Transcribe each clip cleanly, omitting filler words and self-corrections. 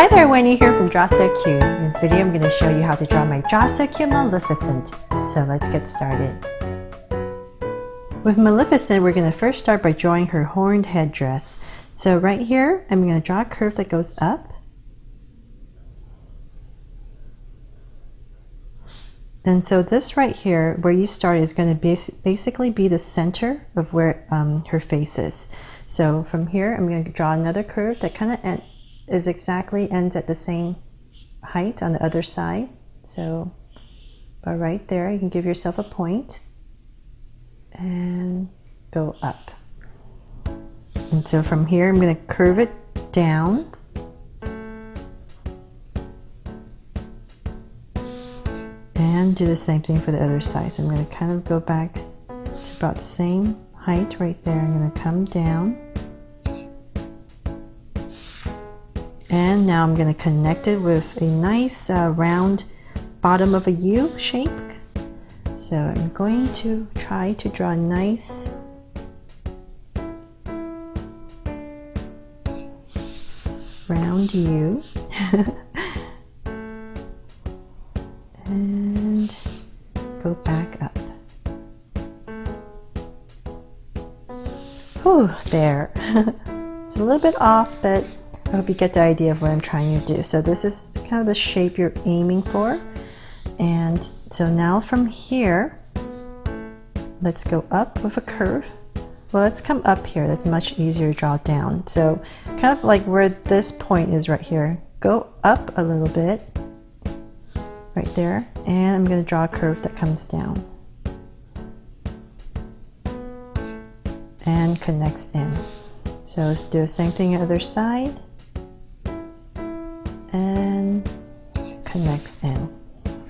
Hi there, Wendy here from Draw So Cute. In this video I'm going to show you how to draw my Draw So Cute Maleficent. So let's get started. With Maleficent, we're going to first start by drawing her horned headdress. So right here, I'm going to draw a curve that goes up. And so this right here, where you start, is going to basically be the center of where her face is. So from here, I'm going to draw another curve that kind of ends at the same height on the other side. So about right there, you can give yourself a point and go up. And so from here, I'm going to curve it down. And do the same thing for the other side. So I'm going to kind of go back to about the same height right there. I'm going to come down. And now I'm going to connect it with a nice round bottom of a U shape. So I'm going to try to draw a nice round U. And go back up. Whew, there. It's a little bit off, but I hope you get the idea of what I'm trying to do. So this is kind of the shape you're aiming for. And so now from here, let's go up with a curve. Well, let's come up here. That's much easier to draw down. So kind of like where this point is right here. Go up a little bit. Right there, and I'm going to draw a curve that comes down and connects in. So let's do the same thing on the other side and connects in.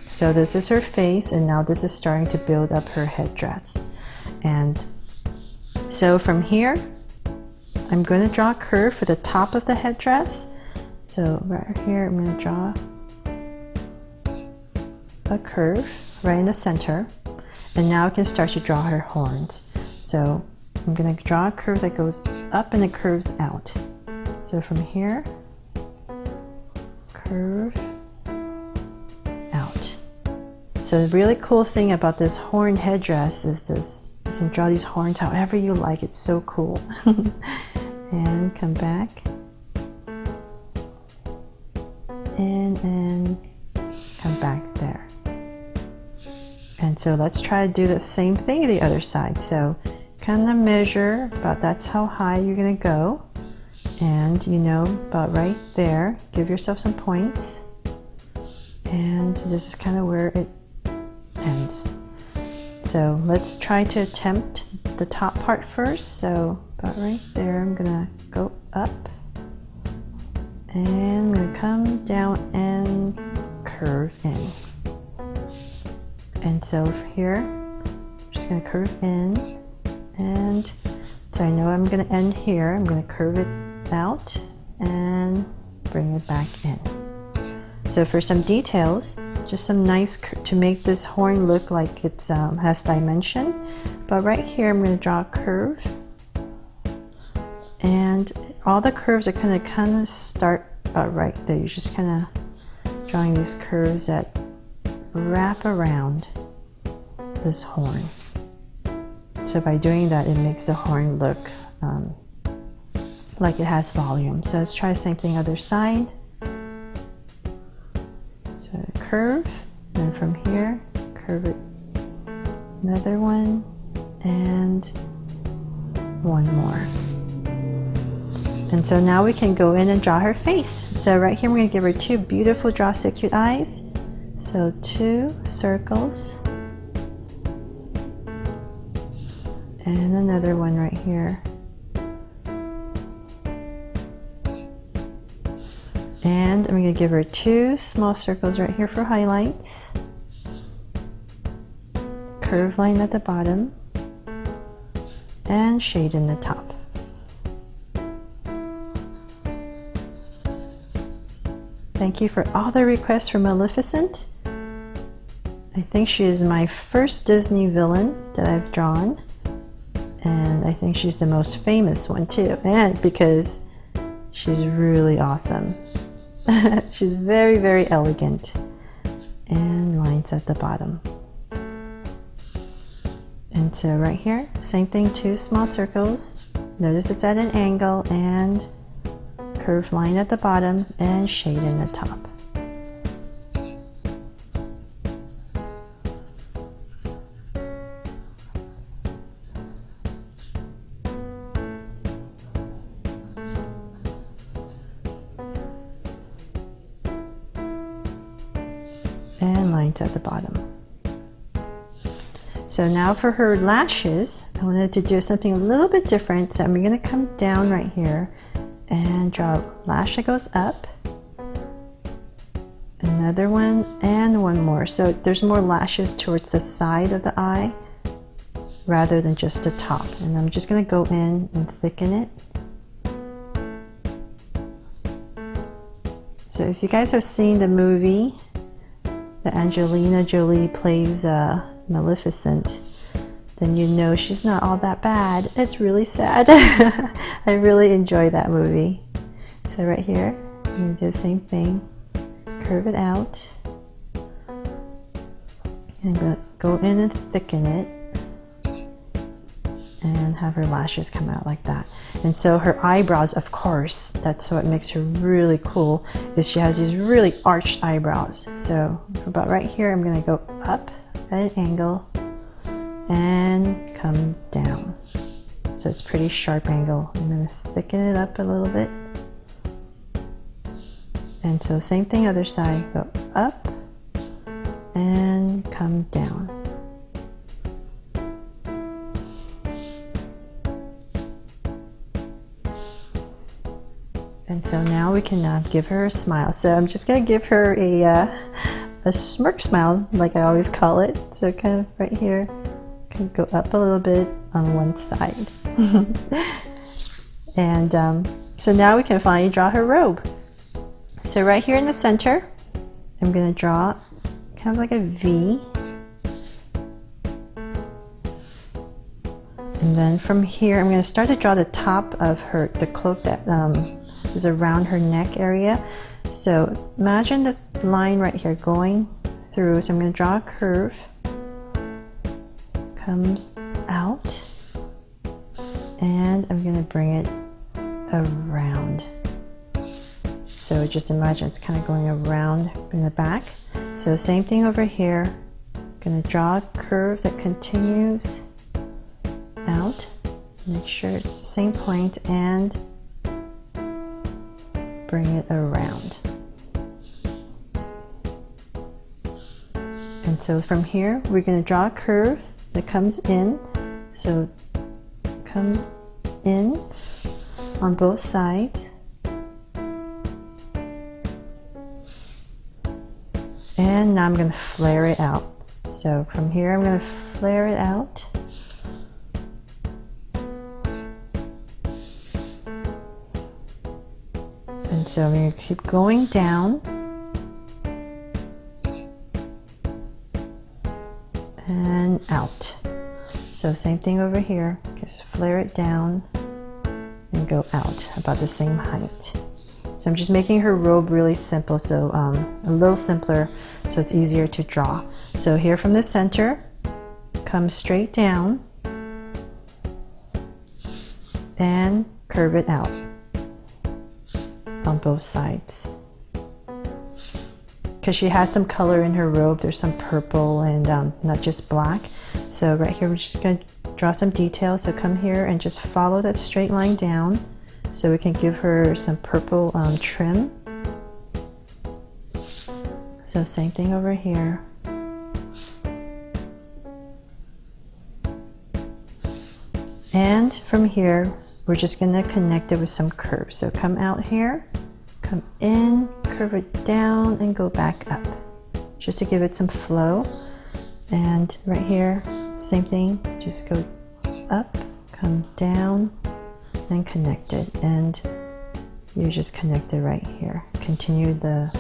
So this is her face, and now this is starting to build up her headdress. And so from here, I'm going to draw a curve for the top of the headdress. So right here, I'm going to draw a curve right in the center, and now I can start to draw her horns. So I'm going to draw a curve that goes up and it curves out. So from here, curve out. So the really cool thing about this horned headdress is this, you can draw these horns however you like. It's so cool. And come back and come back there. And so let's try to do the same thing to the other side. So kind of measure about that's how high you're going to go. And you know, about right there, give yourself some points. And this is kind of where it ends. So let's try to attempt the top part first. So about right there, I'm going to go up. And I'm going to come down and curve in. And so here, I'm just going to curve in, and so I know I'm going to end here. I'm going to curve it out and bring it back in. So for some details, just some nice to make this horn look like it has dimension. But right here, I'm going to draw a curve, and all the curves are going to kind of start about right there. You're just kind of drawing these curves that wrap around this horn. So by doing that, it makes the horn look like it has volume. So let's try the same thing other side. So curve, and then from here, curve it another one, and one more. And so now we can go in and draw her face. So right here, we're going to give her two beautiful Draw So Cute eyes. So 2 circles and another one right here. And I'm going to give her 2 small circles right here for highlights. Curve line at the bottom and shade in the top. Thank you for all the requests for Maleficent. I think she is my first Disney villain that I've drawn. And I think she's the most famous one too. And because she's really awesome. She's very, very elegant. And lines at the bottom. And so right here, same thing, 2 small circles. Notice it's at an angle and curved line at the bottom and shade in the top. And lines at the bottom. So now for her lashes, I wanted to do something a little bit different. So I'm going to come down right here and draw a lash that goes up, another one, and one more. So there's more lashes towards the side of the eye rather than just the top. And I'm just going to go in and thicken it. So if you guys have seen the movie that Angelina Jolie plays Maleficent, then you know she's not all that bad. It's really sad. I really enjoy that movie. So right here, I'm going to do the same thing. Curve it out. And I'm going to go in and thicken it. And have her lashes come out like that. And so her eyebrows, of course, that's what makes her really cool, is she has these really arched eyebrows. So about right here, I'm going to go up at an angle and come down. So it's pretty sharp angle. I'm going to thicken it up a little bit. And so same thing, other side, go up and come down. And so now we can give her a smile. So I'm just going to give her a smirk smile, like I always call it. So kind of right here, can go up a little bit on one side. And so now we can finally draw her robe. So right here in the center, I'm going to draw kind of like a V. And then from here, I'm going to start to draw the top of the cloak that is around her neck area. So imagine this line right here going through. So I'm going to draw a curve, comes out, and I'm going to bring it around. So just imagine it's kind of going around in the back. So same thing over here. I'm going to draw a curve that continues out. Make sure it's the same point and bring it around. And so from here, we're going to draw a curve that comes in. So comes in on both sides. And now I'm going to flare it out. So from here, I'm going to flare it out. And so I'm going to keep going down. And out. So same thing over here. Just flare it down and go out about the same height. So I'm just making her robe really simple, so a little simpler, so it's easier to draw. So here from the center, come straight down and curve it out on both sides. Because she has some color in her robe, there's some purple and not just black. So right here we're just going to draw some details. So come here and just follow that straight line down so we can give her some purple trim. So same thing over here. And from here we're just going to connect it with some curves. So come out here, come in, curve it down and go back up just to give it some flow. And right here, same thing, just go up, come down and connect it, and you just connect it right here. Continue the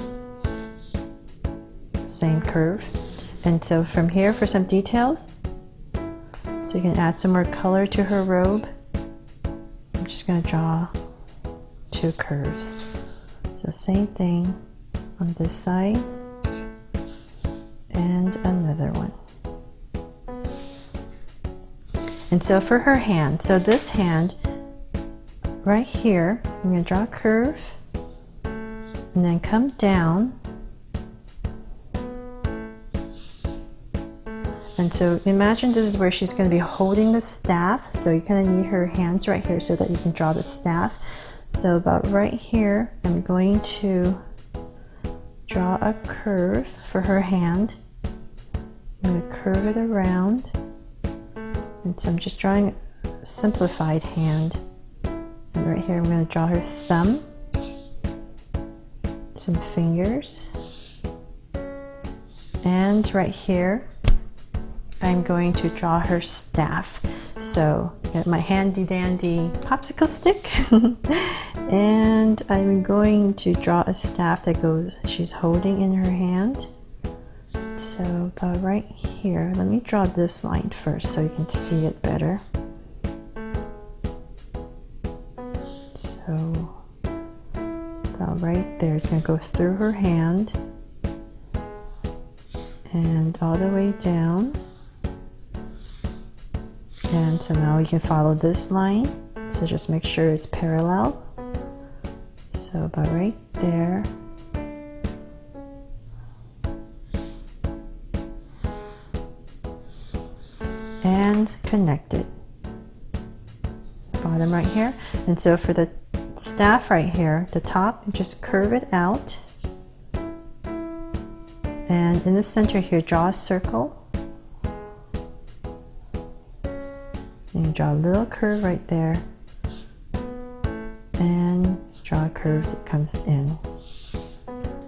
same curve. And so from here for some details, so you can add some more color to her robe, I'm just going to draw 2 curves. So So same thing on this side and another one. And so for her hand, so this hand right here, I'm going to draw a curve and then come down. And so imagine this is where she's going to be holding the staff. So you kind of need her hands right here so that you can draw the staff. So about right here, I'm going to draw a curve for her hand. I'm going to curve it around. And so I'm just drawing a simplified hand. And right here, I'm going to draw her thumb, some fingers, and right here, I'm going to draw her staff. So get my handy dandy popsicle stick and I'm going to draw a staff that she's holding in her hand. So about right here, let me draw this line first so you can see it better. So about right there, it's going to go through her hand and all the way down. And so now we can follow this line. So just make sure it's parallel. So about right there. And connect it. Bottom right here. And so for the staff right here, the top, just curve it out. And in the center here, draw a circle. And you draw a little curve right there and draw a curve that comes in.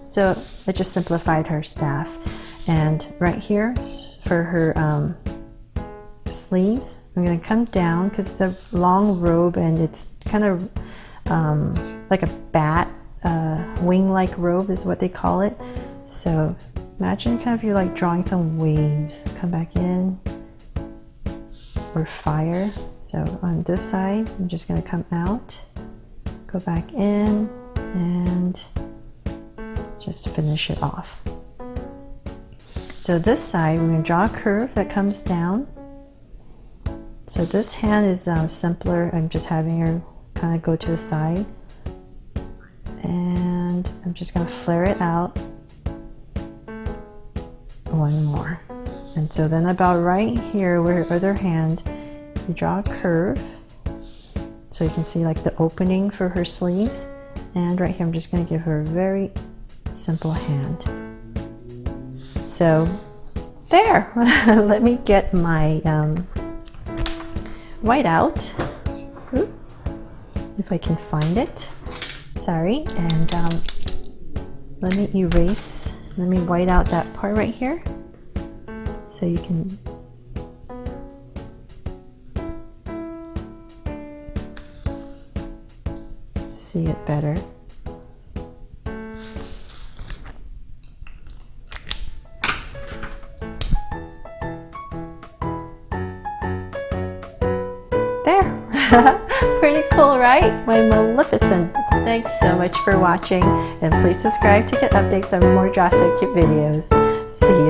So I just simplified her staff. And right here for her sleeves, I'm going to come down because it's a long robe and it's kind of like a bat, wing-like robe is what they call it. So imagine kind of you're like drawing some waves. Come back in. Or fire. So on this side, I'm just going to come out, go back in, and just finish it off. So this side, we're going to draw a curve that comes down. So this hand is simpler. I'm just having her kind of go to the side. And I'm just going to flare it out. One more. And so then about right here where her other hand, you draw a curve so you can see like the opening for her sleeves. And right here I'm just going to give her a very simple hand. So there. Let me get my white out. Ooh, if I can find it. Sorry. And let me erase, let me white out that part right here. So you can see it better. There! Pretty cool, right? My Maleficent. Thanks so much for watching, and please subscribe to get updates on more Draw So Cute videos. See you